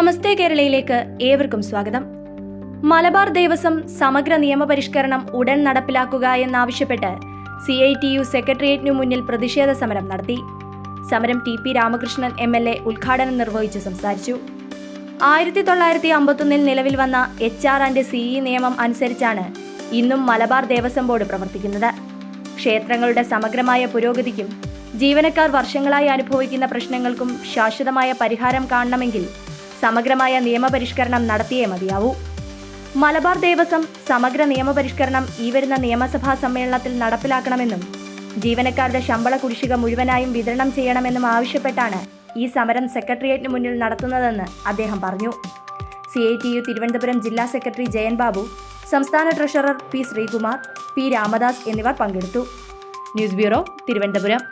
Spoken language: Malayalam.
നമസ്തേ കേരളയിലേക്ക് ഏവർക്കും സ്വാഗതം. മലബാർ ദേവസ്വം സമഗ്ര നിയമപരിഷ്കരണം ഉടൻ നടപ്പിലാക്കുക എന്നാവശ്യപ്പെട്ട് CITU സെക്രട്ടേറിയറ്റിനു മുന്നിൽ പ്രതിഷേധ സമരം നടത്തി. സമരം TP രാമകൃഷ്ണൻ MLA ഉദ്ഘാടനം നിർവഹിച്ച് സംസാരിച്ചു. 1951 നിലവിൽ വന്ന HR and CE നിയമം അനുസരിച്ചാണ് ഇന്നും മലബാർ ദേവസ്വം ബോർഡ് പ്രവർത്തിക്കുന്നത്. ക്ഷേത്രങ്ങളുടെ സമഗ്രമായ പുരോഗതിക്കും ജീവനക്കാർ വർഷങ്ങളായി അനുഭവിക്കുന്ന പ്രശ്നങ്ങൾക്കും ശാശ്വതമായ പരിഹാരം കാണണമെങ്കിൽ സമഗ്രമായ നിയമപരിഷ്കരണം നടത്തിയേ മതിയാവൂ. മലബാർ ദേവസ്വം സമഗ്ര നിയമപരിഷ്കരണം ഈ വരുന്ന നിയമസഭാ സമ്മേളനത്തിൽ നടപ്പിലാക്കണമെന്നും ജീവനക്കാരുടെ ശമ്പള കുടിശ്ശിക മുഴുവനായും വിതരണം ചെയ്യണമെന്നും ആവശ്യപ്പെട്ടാണ് ഈ സമരം സെക്രട്ടേറിയറ്റിന് മുന്നിൽ നടത്തുന്നതെന്ന് അദ്ദേഹം പറഞ്ഞു. CITU തിരുവനന്തപുരം ജില്ലാ സെക്രട്ടറി ജയൻ ബാബു, സംസ്ഥാന treasurer P. Sreekumar, P. Ramadas എന്നിവർ പങ്കെടുത്തു. News bureau, Thiruvananthapuram.